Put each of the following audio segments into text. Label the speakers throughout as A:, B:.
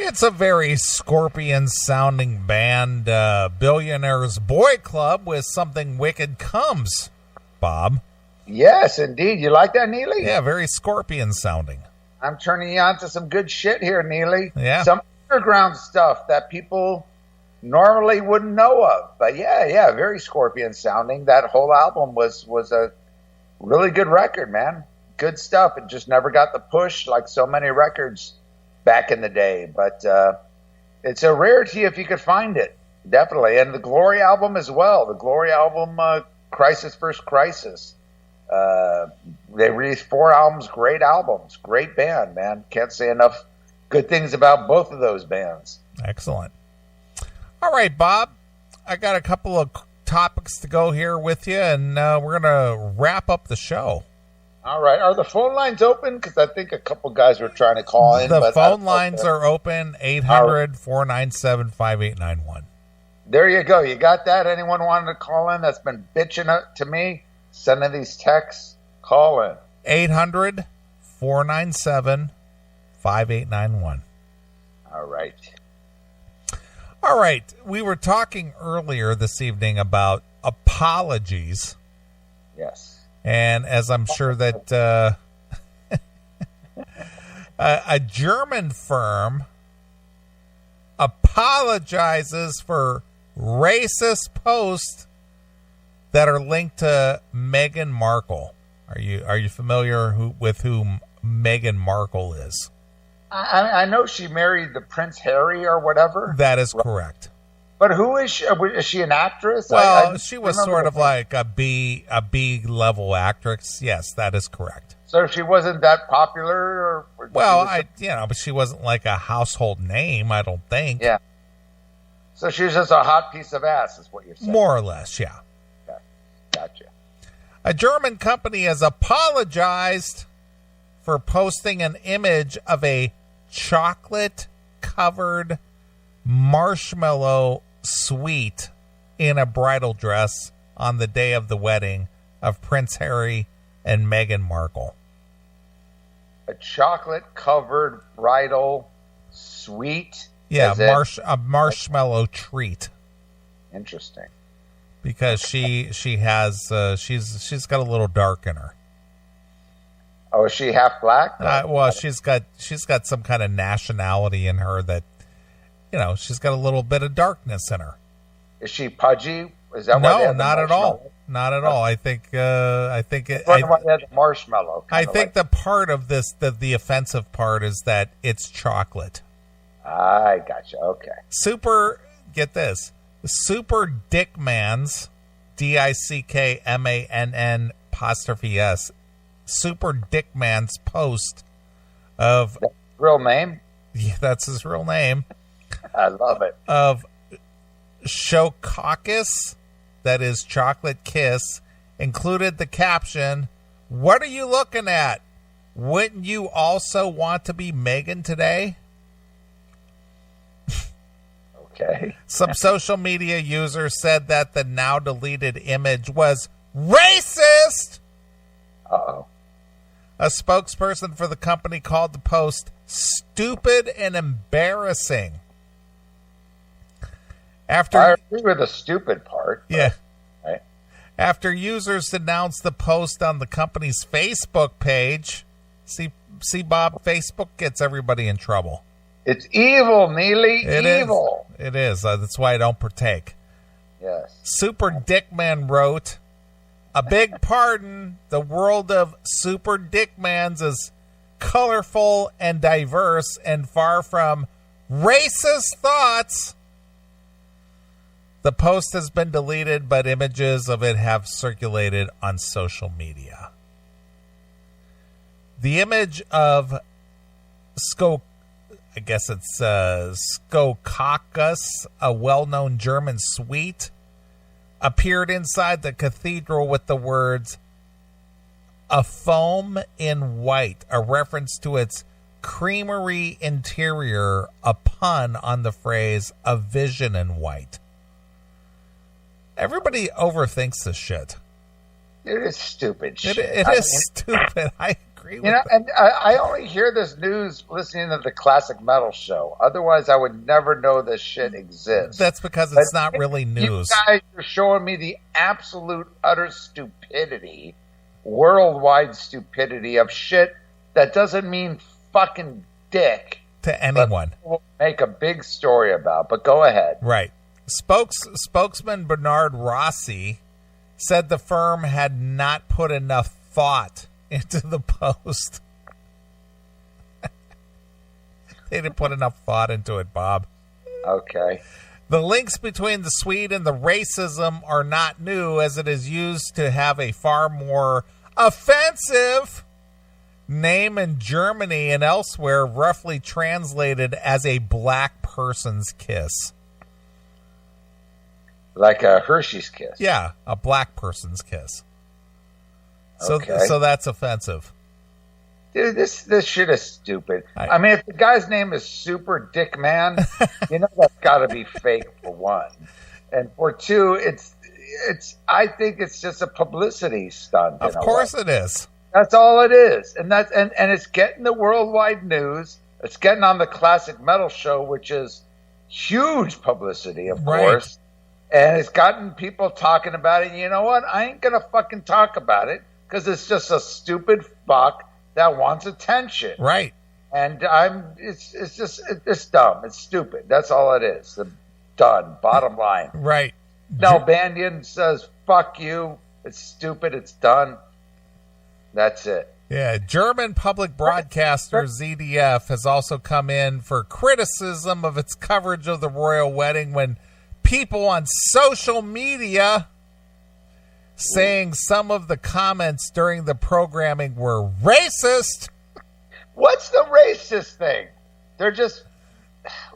A: It's a very scorpion-sounding band, Billionaire's Boy Club, with Something Wicked Comes, Bob.
B: Yes, indeed. You like that, Neely?
A: Yeah, very scorpion-sounding.
B: I'm turning you on to some good shit here, Neely.
A: Yeah.
B: Some underground stuff that people normally wouldn't know of. But yeah, very scorpion-sounding. That whole album was a really good record, man. Good stuff. It just never got the push like so many records back in the day, but it's a rarity if you could find it, definitely. And the Glory album as well. The Glory album, Crisis First Crisis. They released 4 albums, great albums, great band, man. Can't say enough good things about both of those bands.
A: Excellent. All right, Bob, I got a couple of topics to go here with you, and we're going to wrap up the show.
B: All right. Are the phone lines open? Because I think a couple guys were trying to call in.
A: The phone lines are open, 800-497-5891.
B: There you go. You got that? Anyone wanting to call in that's been bitching to me, sending these texts, call in.
A: 800-497-5891.
B: All right.
A: All right. We were talking earlier this evening about apologies.
B: Yes.
A: And as I'm sure that a German firm apologizes for racist posts that are linked to Meghan Markle. Are you familiar with who Meghan Markle is?
B: I know she married the Prince Harry or whatever.
A: That is correct.
B: But who is she? Is she an actress?
A: Well, she was sort of like a B level actress. Yes, that is correct.
B: So she wasn't that popular, or
A: but she wasn't like a household name, I don't think.
B: Yeah. So she was just a hot piece of ass, is what you're saying.
A: More or less, yeah.
B: Okay. Gotcha.
A: A German company has apologized for posting an image of a chocolate-covered marshmallow sweet in a bridal dress on the day of the wedding of Prince Harry and Meghan Markle.
B: A chocolate-covered bridal sweet?
A: Yeah, a marshmallow treat.
B: Interesting.
A: Because she has she's got a little dark in her.
B: Oh, is she half black?
A: Well, she's got some kind of nationality in her that, she's got a little bit of darkness in her.
B: Is she pudgy? Is that
A: no, not at all. Not at all. I think
B: marshmallow.
A: I think the part of this, the offensive part, is that it's chocolate.
B: I gotcha. Okay.
A: Get this. Super Dickman's, DICKMANN''S, Super Dickman's post of...
B: That's his real name?
A: Yeah, that's his real name.
B: I love it.
A: Of Shokakis, that is Chocolate Kiss, included the caption, "What are you looking at? Wouldn't you also want to be Meghan today?"
B: Okay.
A: Some social media users said that the now deleted image was racist.
B: Uh-oh.
A: A spokesperson for the company called the post stupid and embarrassing.
B: I agree with the stupid part.
A: Yeah.
B: Right.
A: After users denounced the post on the company's Facebook page, see, Bob, Facebook gets everybody in trouble.
B: It's evil, Neely. Evil.
A: It is. That's why I don't partake.
B: Yes.
A: Super Dickman wrote, "A big pardon. The world of Super Dickmans is colorful and diverse and far from racist thoughts." The post has been deleted, but images of it have circulated on social media. The image of Skokakis, a well-known German sweet, appeared inside the cathedral with the words "a foam in white," a reference to its creamery interior, a pun on the phrase "a vision in white." Everybody overthinks this shit.
B: It is stupid shit.
A: It is stupid. I agree with that.
B: And I only hear this news listening to the Classic Metal Show. Otherwise, I would never know this shit exists.
A: That's because it's not really news.
B: You guys are showing me the absolute, utter stupidity, worldwide stupidity of shit that doesn't mean fucking dick
A: to anyone.
B: We'll make a big story about, but go ahead.
A: Right. Spokesman Bernard Rossi said the firm had not put enough thought into the post. They didn't put enough thought into it, Bob.
B: Okay.
A: The links between the Swede and the racism are not new, as it is used to have a far more offensive name in Germany and elsewhere, roughly translated as a black person's kiss.
B: Like a Hershey's kiss.
A: Yeah, a black person's kiss.
B: Okay.
A: So that's offensive.
B: Dude, this shit is stupid. I mean, if the guy's name is Super Dick Man, that's got to be fake for one, and for two, it's. I think it's just a publicity stunt.
A: Of course, it is.
B: That's all it is, and it's getting the worldwide news. It's getting on the Classic Metal Show, which is huge publicity, of course. And it's gotten people talking about it. And you know what? I ain't going to fucking talk about it because it's just a stupid fuck that wants attention.
A: Right.
B: And it's dumb. It's stupid. That's all it is. Done. Bottom line.
A: Right.
B: Banyan says, fuck you. It's stupid. It's done. That's it.
A: Yeah. German public broadcaster ZDF has also come in for criticism of its coverage of the royal wedding when people on social media saying some of the comments during the programming were racist.
B: What's the racist thing? They're just...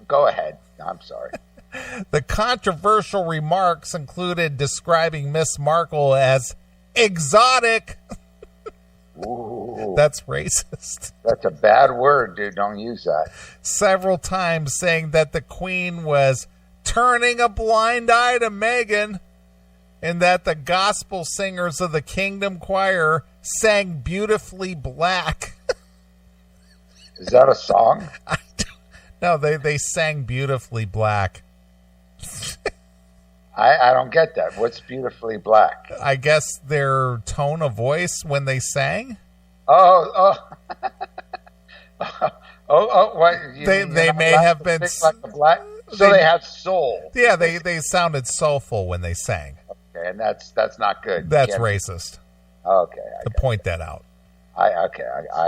B: Go ahead. I'm sorry.
A: The controversial remarks included describing Miss Markle as exotic.
B: Ooh.
A: That's racist.
B: That's a bad word, dude. Don't use that.
A: Several times saying that the Queen was turning a blind eye to Meghan, and that the gospel singers of the Kingdom Choir sang beautifully black.
B: Is that a song?
A: No, they sang beautifully black.
B: I don't get that. What's beautifully black?
A: I guess their tone of voice when they sang.
B: Oh. What?
A: They may have been
B: like a black. So they have soul.
A: Yeah, they sounded soulful when they sang.
B: Okay, and that's not good.
A: That's racist.
B: Okay,
A: to point that out.
B: I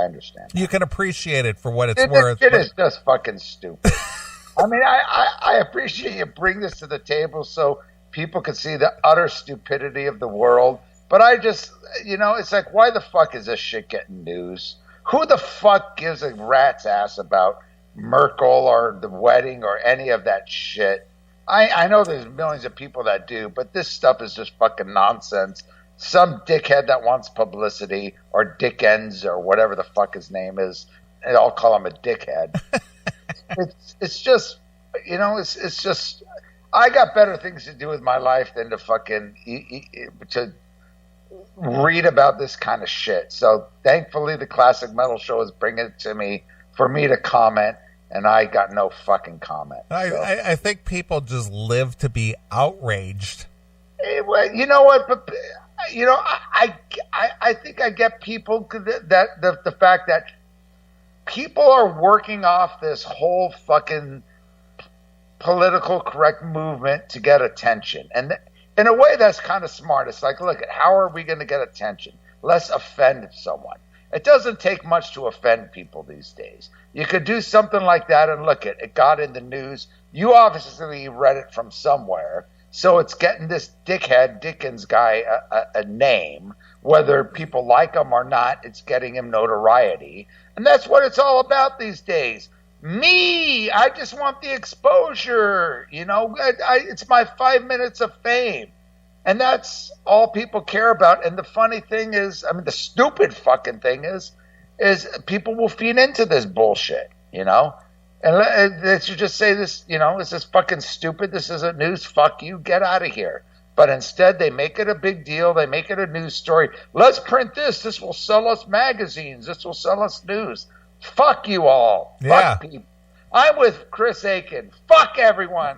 B: understand.
A: You can appreciate it for what it's worth.
B: It is just fucking stupid. I mean, I appreciate you bring this to the table so people can see the utter stupidity of the world. But I just, it's like, why the fuck is this shit getting news? Who the fuck gives a rat's ass about Merkel or the wedding or any of that shit? I know there's millions of people that do, but this stuff is just fucking nonsense. Some dickhead that wants publicity, or Dickens, or whatever the fuck his name is, and I'll call him a dickhead. It's just, it's just, I got better things to do with my life than to fucking to read about this kind of shit. So thankfully the Classic Metal Show is bringing it to me for me to comment, and I got no fucking comment.
A: I think people just live to be outraged.
B: Well, you know what? But I think I get people that the fact that people are working off this whole fucking political correct movement to get attention, and in a way that's kind of smart. It's like, look, how are we going to get attention? Let's offend someone. It doesn't take much to offend people these days. You could do something like that, and look, it got in the news. You obviously read it from somewhere. So it's getting this dickhead Dickens guy a name, whether people like him or not. It's getting him notoriety, and that's what it's all about these days. Me, I just want the exposure. It's my 5 minutes of fame, and that's all people care about. And the funny thing is, the stupid fucking thing is people will feed into this bullshit. And they should just say this, this is fucking stupid. This isn't news. Fuck you. Get out of here. But instead, they make it a big deal. They make it a news story. Let's print this. This will sell us magazines. This will sell us news. Fuck you all.
A: Yeah.
B: Fuck people. I'm with Chris Aiken. Fuck everyone.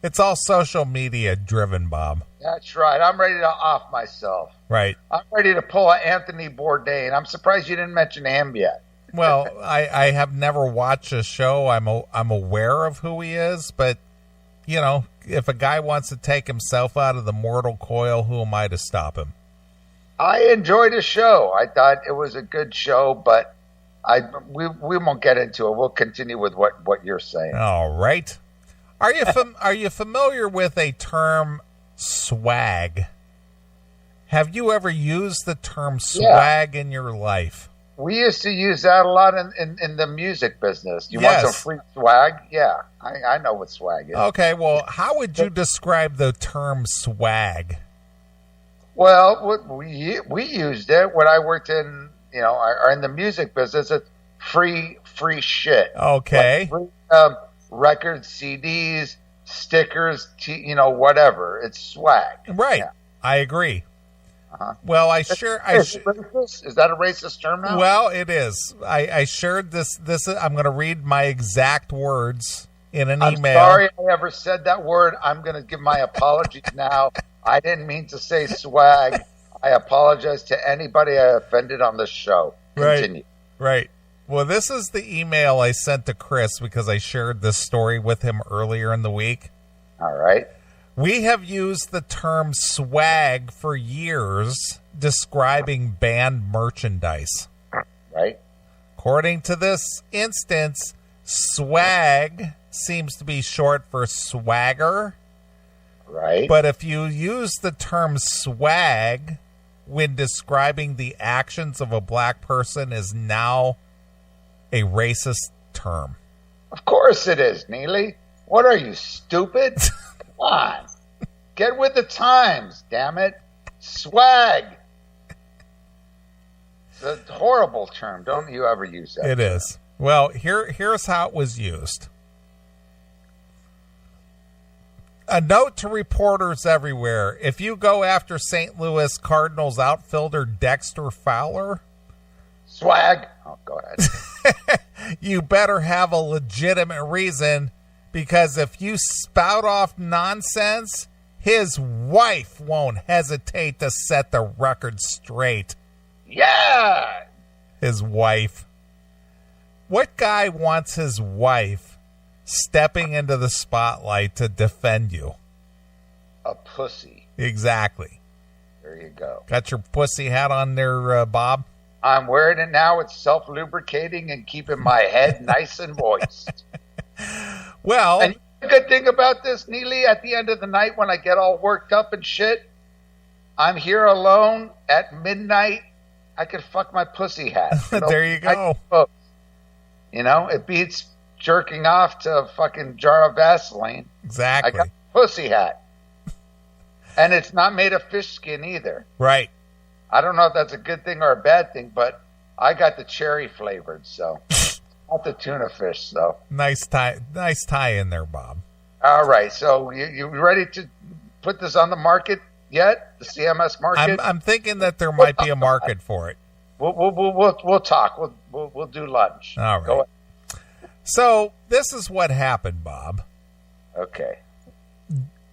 A: It's all social media driven, Bob.
B: That's right. I'm ready to off myself.
A: Right.
B: I'm ready to pull an Anthony Bourdain. I'm surprised you didn't mention him yet.
A: Well, I have never watched a show. I'm aware of who he is, but, you know, if a guy wants to take himself out of the mortal coil, who am I to stop him?
B: I enjoyed the show. I thought it was a good show, but we won't get into it. We'll continue with what you're saying.
A: All right. Are you familiar with a term swag? Have you ever used the term swag in your life?
B: We used to use that a lot in the music business. You
A: Yes.
B: want some free swag? Yeah, I know what swag is.
A: Okay, well, how would you describe the term swag?
B: Well, we used it when I worked in in the music business. It's free shit.
A: Okay.
B: Like free, records, CDs, stickers, whatever. It's swag.
A: Right.
B: Yeah.
A: I agree.
B: Uh-huh.
A: Well,
B: Is that a racist term now?
A: Well, it is. I shared this. I'm going to read my exact words in an email.
B: I'm sorry I ever said that word. I'm going to give my apologies now. I didn't mean to say swag. I apologize to anybody I offended on this show. Continue.
A: Right. Well, this is the email I sent to Chris because I shared this story with him earlier in the week.
B: All right.
A: We have used the term swag for years describing band merchandise.
B: Right.
A: According to this instance, swag seems to be short for swagger.
B: Right.
A: But if you use the term swag when describing the actions of a black person is now a racist term.
B: Of course it is, Neely. What are you, stupid? Come on. Get with the times, damn it. Swag. It's a horrible term. Don't you ever use that.
A: It is. Well, here's how it was used. A note to reporters everywhere. If you go after St. Louis Cardinals outfielder Dexter Fowler,
B: swag. Oh, go ahead.
A: You better have a legitimate reason, because if you spout off nonsense, his wife won't hesitate to set the record straight.
B: Yeah.
A: His wife. What guy wants his wife stepping into the spotlight to defend you?
B: A pussy.
A: Exactly.
B: There you go.
A: Got your pussy hat on there, Bob?
B: I'm wearing it now. It's self-lubricating and keeping my head nice and moist.
A: Well,
B: and the good thing about this, Neely, at the end of the night when I get all worked up and shit, I'm here alone at midnight. I could fuck my pussy hat.
A: There you go.
B: It beats jerking off to a fucking jar of Vaseline.
A: Exactly.
B: I got a pussy hat. And it's not made of fish skin either.
A: Right.
B: I don't know if that's a good thing or a bad thing, but I got the cherry flavored, so not the tuna fish. So
A: nice tie in there, Bob.
B: All right, so you ready to put this on the market yet? The CMS market?
A: I'm thinking that there might be a market for it.
B: We'll talk. We'll do lunch.
A: All right.
B: Go ahead.
A: So this is what happened, Bob.
B: Okay.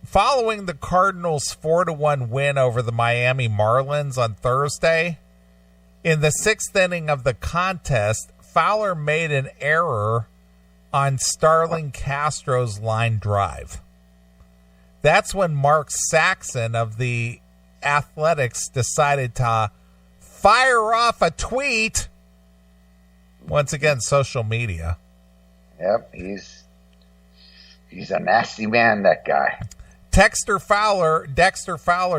A: Following the Cardinals' 4-1 win over the Miami Marlins on Thursday, in the sixth inning of the contest, Fowler made an error on Starling Castro's line drive. That's when Mark Saxon of the Athletics decided to fire off a tweet. Once again, social media.
B: Yep, he's a nasty man, that guy.
A: Dexter Fowler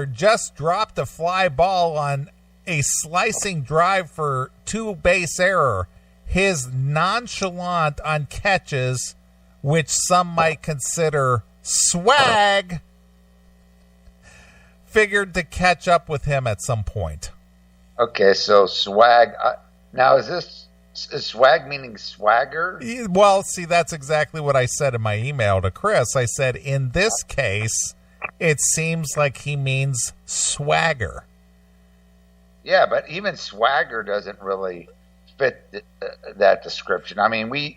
A: just dropped a fly ball on a slicing drive for two-base error. His nonchalant on catches, which some might consider swag, figured to catch up with him at some point.
B: Okay, so swag. Now, is swag meaning swagger?
A: Well, see, that's exactly what I said in my email to Chris. I said, in this case, It seems like he means swagger.
B: Yeah, but even swagger doesn't really fit that description. I mean,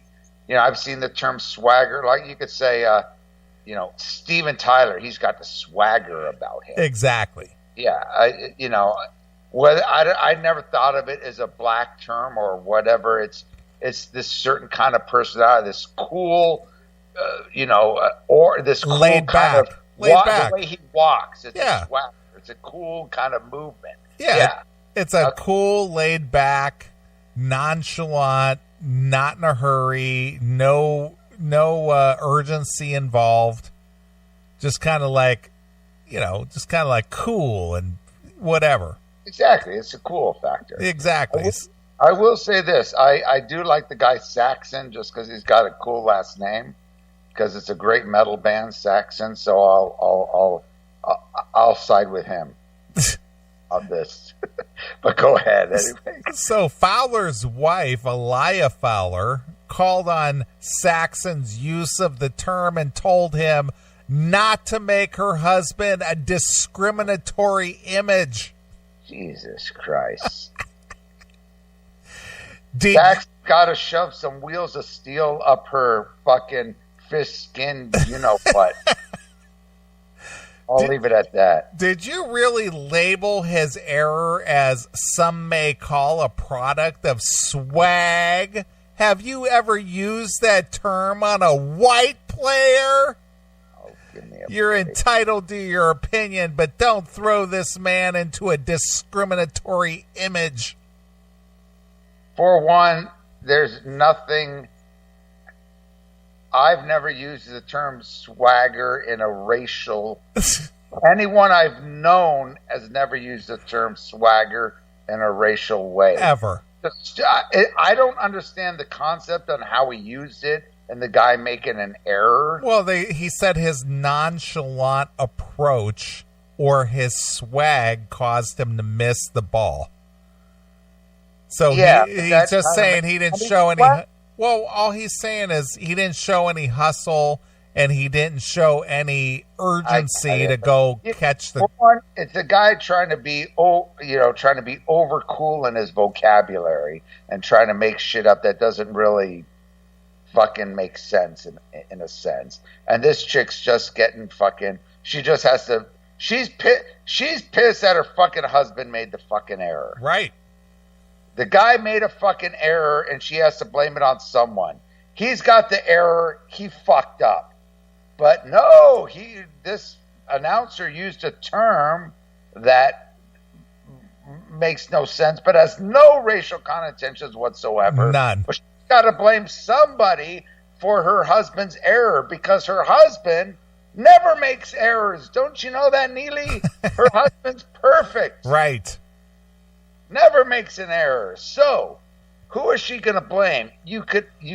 B: I've seen the term swagger. Like you could say, Steven Tyler, he's got the swagger about him.
A: Exactly.
B: Yeah, I never thought of it as a black term or whatever. It's this certain kind of personality, this cool, or this cool
A: laid
B: kind
A: back.
B: of
A: The
B: way he walks. It's
A: Yeah.
B: a swagger. It's a cool kind of movement.
A: Yeah. It's a cool, laid back, nonchalant, not in a hurry, no urgency involved. Just kind of like, cool and whatever.
B: Exactly. It's a cool factor.
A: Exactly.
B: I will say this. I do like the guy Saxon just because he's got a cool last name, because it's a great metal band, Saxon. So I'll side with him on this. But go ahead anyway.
A: So Fowler's wife, Elia Fowler, called on Saxon's use of the term and told him not to make her husband a discriminatory image.
B: Jesus Christ.
A: Zach's
B: got to shove some wheels of steel up her fucking fish skin, you know what. I'll leave it at that.
A: Did you really label his error as some may call a product of swag? Have you ever used that term on a white player?
B: Oh, give me a
A: You're
B: break.
A: entitled to your opinion, but don't throw this man into a discriminatory image.
B: For one, there's nothing. I've never used the term swagger in a racial. Anyone I've known has never used the term swagger in a racial way.
A: Ever.
B: I don't understand the concept on how he used it and the guy making an error.
A: Well, he said his nonchalant approach or his swag caused him to miss the ball. So he's just saying he didn't show any. Well, all he's saying is he didn't show any hustle and he didn't show any urgency to go catch the.
B: It's a guy trying to be over cool in his vocabulary and trying to make shit up that doesn't really fucking make sense in a sense. And this chick's just getting fucking. She just has to. She's pissed that her fucking husband made the fucking error.
A: Right.
B: The guy made a fucking error and she has to blame it on someone. He's got the error. He fucked up. But no, this announcer used a term that makes no sense, but has no racial connotations whatsoever.
A: None.
B: But she's got to blame somebody for her husband's error because her husband never makes errors. Don't you know that, Neely? Her husband's perfect.
A: Right.
B: Never makes an error. So, who is she going to blame? You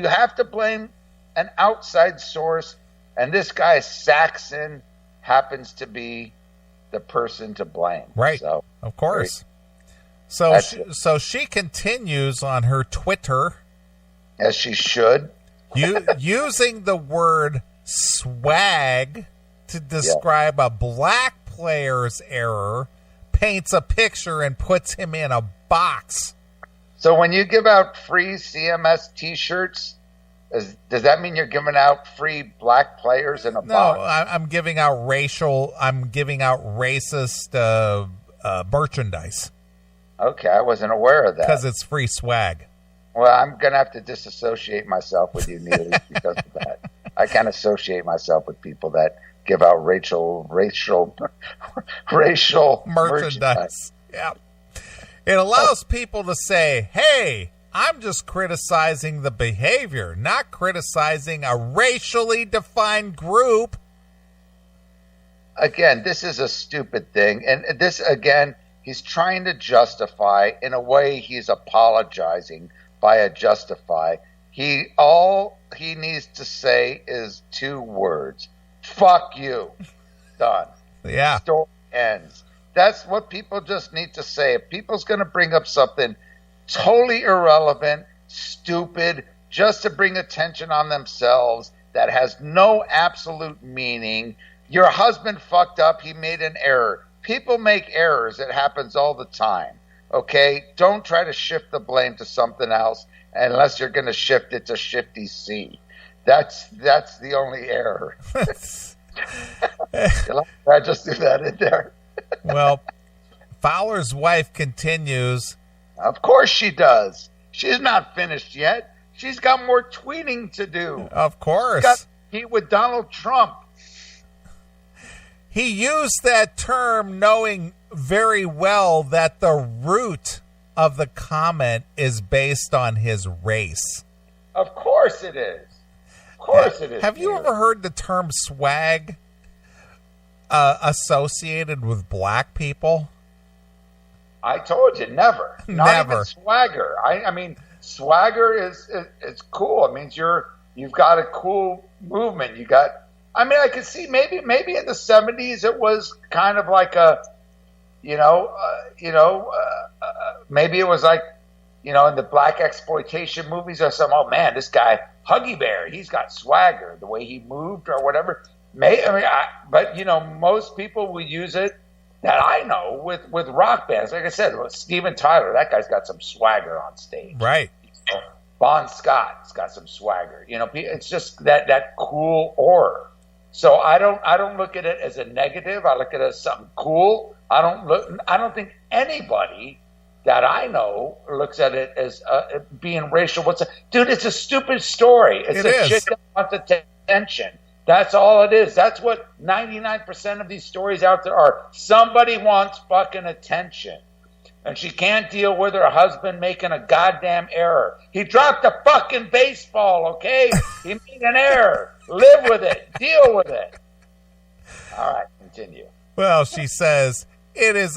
B: have to blame an outside source, and this guy Saxon happens to be the person to blame.
A: Right.
B: So,
A: of course. So she continues on her Twitter,
B: as she should,
A: using the word swag to describe a black player's error. Paints a picture and puts him in a box.
B: So when you give out free CMS T-shirts, does that mean you're giving out free black players in a box?
A: No, I'm giving out racist merchandise.
B: Okay, I wasn't aware of that.
A: Because it's free swag.
B: Well, I'm going to have to disassociate myself with you, Neely, because of that. I can't associate myself with people that give out racial merchandise.
A: Yeah. It allows people to say, hey, I'm just criticizing the behavior, not criticizing a racially defined group.
B: Again, this is a stupid thing. And this, again, he's trying to in a way he's apologizing by a justify. All he needs to say is 2 words. Fuck you. Done.
A: Yeah.
B: Story ends. That's what people just need to say. If people's going to bring up something totally irrelevant, stupid, just to bring attention on themselves, that has no absolute meaning, Your husband fucked up. He made an error. People make errors. It happens all the time. Okay? Don't try to shift the blame to something else unless you're going to shift it to Shifty C. That's the only error. I just threw that in there.
A: Well, Fowler's wife continues.
B: Of course she does. She's not finished yet. She's got more tweeting to do.
A: Of course.
B: She's got to compete with Donald Trump.
A: He used that term knowing very well that the root of the comment is based on his race.
B: Of course it is. Of course it is.
A: Have you ever heard the term swag associated with black people?
B: I told you, never. Not
A: Never.
B: even swagger. I mean, swagger is it's cool. It means you've got a cool movement. You got. I mean, I could see maybe in the 70s it was kind of like a, maybe it was like, in the black exploitation movies or something. Oh man, this guy Huggy Bear, he's got swagger, the way he moved or whatever. But most people will use it that I know with rock bands. Like I said, Steven Tyler, that guy's got some swagger on stage.
A: Right.
B: Bon Scott's got some swagger. It's just that cool aura. So I don't look at it as a negative. I look at it as something cool. I don't think anybody that I know looks at it as being racial. Dude, it's a stupid story. It's a chick that wants attention. That's all it is. That's what 99% of these stories out there are. Somebody wants fucking attention. And she can't deal with her husband making a goddamn error. He dropped a fucking baseball, okay? He made an error. Live with it. Deal with it. All right, continue.
A: Well, she says it's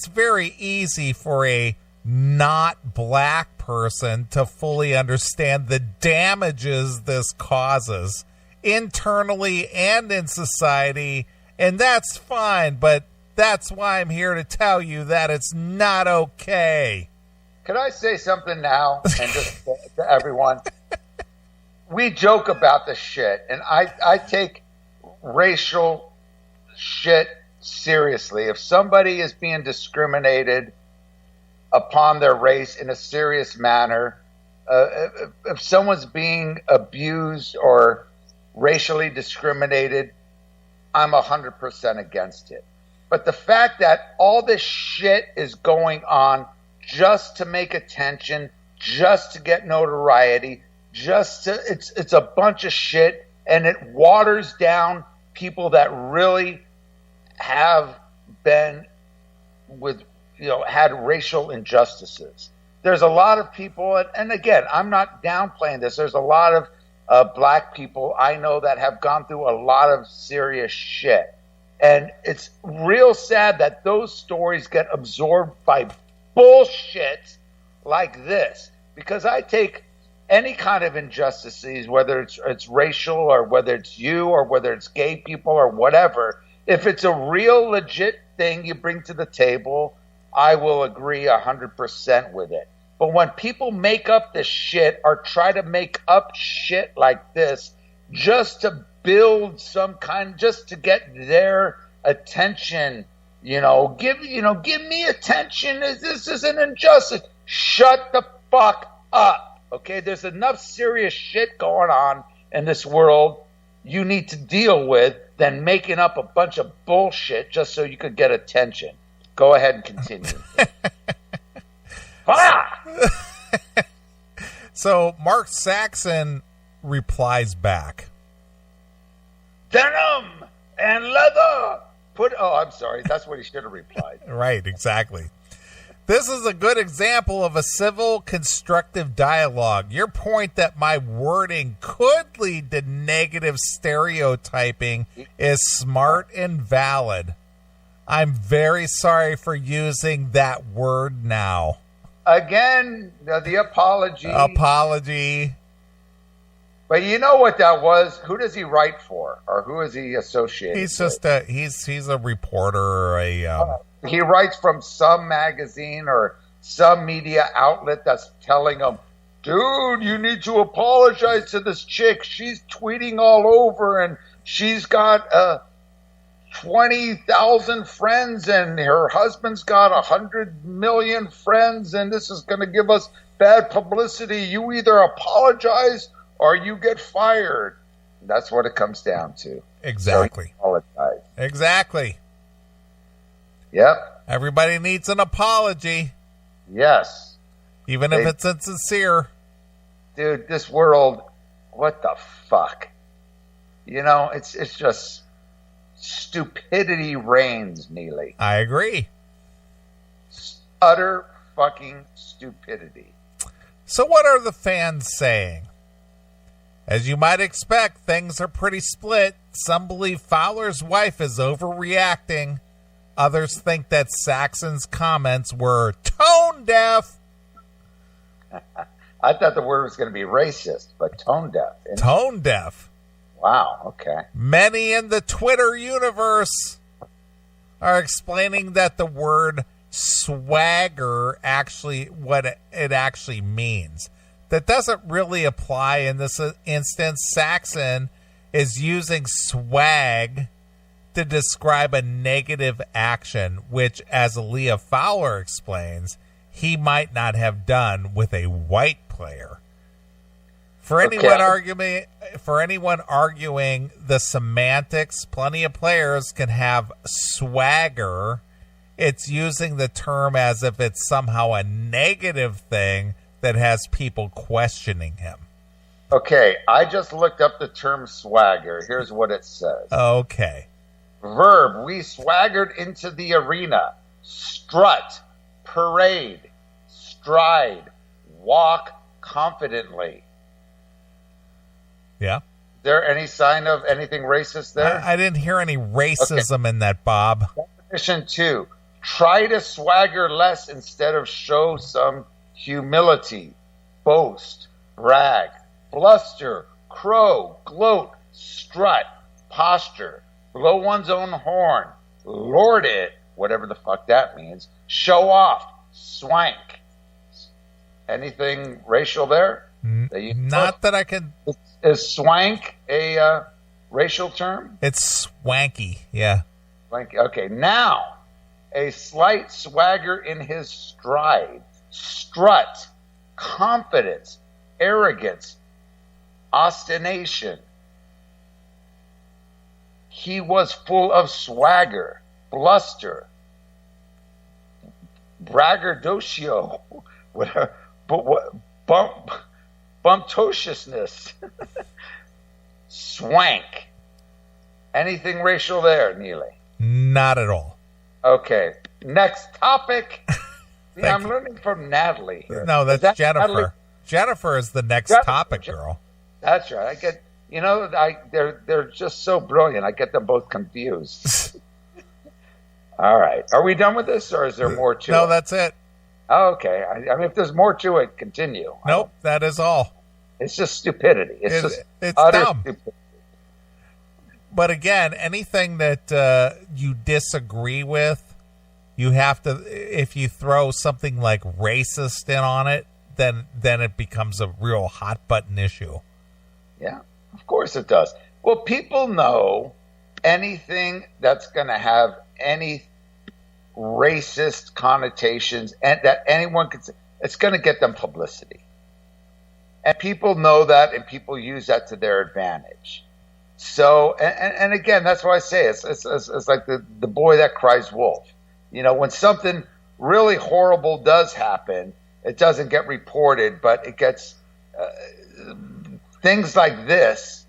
A: very easy for a not black person to fully understand the damages this causes internally and in society, and that's fine, but that's why I'm here to tell you that it's not okay.
B: Can I say something now? And just to everyone, we joke about this shit, and I take racial shit seriously. If somebody is being discriminated upon their race in a serious manner, if someone's being abused or racially discriminated, I'm 100% against it. But the fact that all this shit is going on just to make attention, just to get notoriety, it's a bunch of shit, and it waters down people that really have been had racial injustices. There's a lot of people, and again, I'm not downplaying this. There's a lot of black people I know that have gone through a lot of serious shit. And it's real sad that those stories get absorbed by bullshit like this. Because I take any kind of injustices, whether it's racial or whether it's you or whether it's gay people or whatever, if it's a real legit thing you bring to the table, I will agree 100% with it. But when people make up this shit or try to make up shit like this just to build just to get their attention, give me attention. This is an injustice. Shut the fuck up. Okay, there's enough serious shit going on in this world you need to deal with than making up a bunch of bullshit just so you could get attention. Go ahead and continue.
A: So Mark Saxon replies back.
B: Denim and leather. I'm sorry. That's what he should have replied.
A: Right, exactly. This is a good example of a civil, constructive dialogue. Your point that my wording could lead to negative stereotyping is smart and valid. I'm very sorry for using that word now.
B: Again, the apology.
A: Apology.
B: But you know what that was? Who does he write for? Or who is he associated
A: He's
B: with?
A: just he's a reporter or a...
B: He writes from some magazine or some media outlet that's telling him, dude, you need to apologize to this chick. She's tweeting all over and she's got 20,000 friends and her husband's got 100 million friends and this is going to give us bad publicity. You either apologize or you get fired. That's what it comes down to.
A: Exactly.
B: So apologize.
A: Exactly.
B: Yep.
A: Everybody needs an apology.
B: Yes.
A: Even if it's insincere.
B: Dude, this world, what the fuck? It's just stupidity reigns, Neely.
A: I agree.
B: Utter fucking stupidity.
A: So what are the fans saying? As you might expect, things are pretty split. Some believe Fowler's wife is overreacting. Others think that Saxon's comments were tone deaf.
B: I thought the word was going to be racist, but tone deaf.
A: Tone deaf.
B: Wow, okay.
A: Many in the Twitter universe are explaining that the word swagger what it actually means. That doesn't really apply in this instance. Saxon is using swag to describe a negative action, which, as Aaliyah Fowler explains, he might not have done with a white player. For anyone arguing the semantics, plenty of players can have swagger. It's using the term as if it's somehow a negative thing that has people questioning him.
B: Okay, I just looked up the term swagger. Here's what it says.
A: Okay.
B: Verb, we swaggered into the arena. Strut, parade, stride, walk confidently.
A: Yeah.
B: Is there any sign of anything racist there?
A: I didn't hear any racism in that, Bob.
B: Definition 2, try to swagger less instead of show some humility, boast, brag, bluster, crow, gloat, strut, posture, blow one's own horn, lord it, whatever the fuck that means, show off, swank. Anything racial there?
A: Not that I could.
B: Is swank a racial term?
A: It's swanky, yeah.
B: Swanky. Okay, now a slight swagger in his stride, strut, confidence, arrogance, ostentation. He was full of swagger, bluster, braggadocio, whatever, bumptiousness, swank. Anything racial there, Neely?
A: Not at all.
B: Okay, next topic. See, I'm learning from Natalie here.
A: No, that's
B: that
A: Jennifer.
B: Natalie?
A: Jennifer is the next topic, girl.
B: That's right. I get, they're just so brilliant. I get them both confused. All right. Are we done with this, or is there more to it?
A: No, that's it.
B: Oh, okay. I mean, if there's more to it, continue.
A: Nope, that is all.
B: It's just stupidity. It's
A: utter dumb.
B: Stupidity.
A: But again, anything that you disagree with, you have to. If you throw something like racist in on it, then it becomes a real hot button issue.
B: Yeah, of course it does. Well, people know anything that's going to have any racist connotations and that anyone could say, it's going to get them publicity. And people know that, and people use that to their advantage. So, and again, that's why I say it's like the boy that cries wolf. When something really horrible does happen, it doesn't get reported, but it gets things like this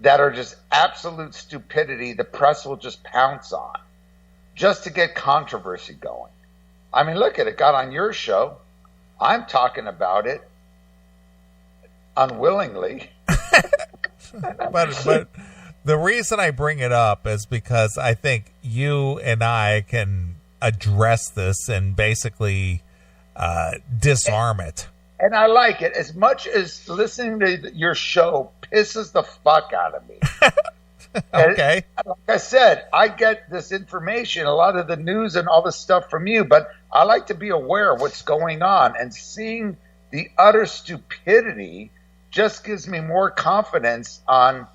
B: that are just absolute stupidity. The press will just pounce on just to get controversy going. I mean, look at it. Got on your show. I'm talking about it unwillingly.
A: But the reason I bring it up is because I think you and I can address this and basically disarm it.
B: And I like it as much as listening to your show pisses the fuck out of me.
A: Okay.
B: And like I said, I get this information, a lot of the news and all this stuff from you, but I like to be aware of what's going on, and seeing the utter stupidity just gives me more confidence on,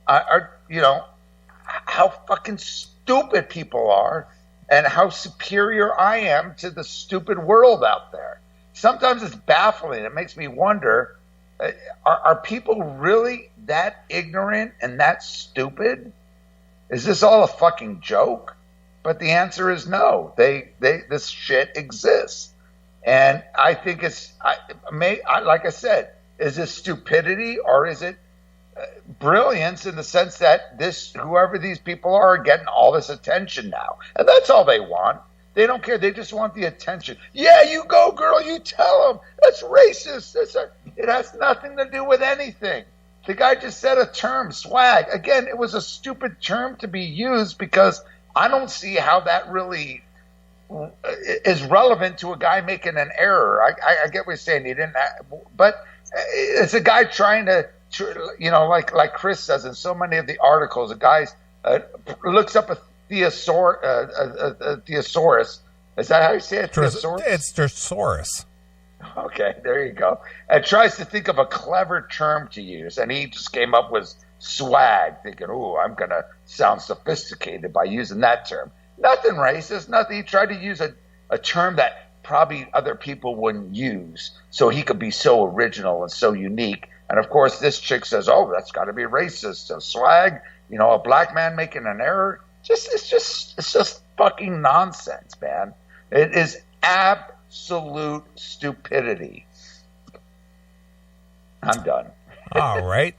B: how fucking stupid stupid people are and how superior I am to the stupid world out there. Sometimes it's baffling. It makes me wonder, are people really that ignorant and that stupid? Is this all a fucking joke? But the answer is no. This shit exists. And I think like I said, is this stupidity or is it brilliance in the sense that whoever these people are getting all this attention now? And that's all they want. They don't care. They just want the attention. Yeah, you go, girl. You tell them. That's racist. It has nothing to do with anything. The guy just said a term, swag. Again, it was a stupid term to be used because I don't see how that really is relevant to a guy making an error. I get what you're saying. He didn't, but it's a guy trying to, like Chris says in so many of the articles, a guy looks up a thesaurus. Is that how you say it? Thesaurus?
A: It's thesaurus.
B: Okay, there you go. And tries to think of a clever term to use, and he just came up with swag, thinking, "Ooh, I'm gonna sound sophisticated by using that term." Nothing racist, nothing. He tried to use a term that probably other people wouldn't use, so he could be so original and so unique. And of course, this chick says, "Oh, that's got to be racist." So swag, a black man making an error. It's just fucking nonsense, man. It is absolute stupidity. I'm done.
A: All right.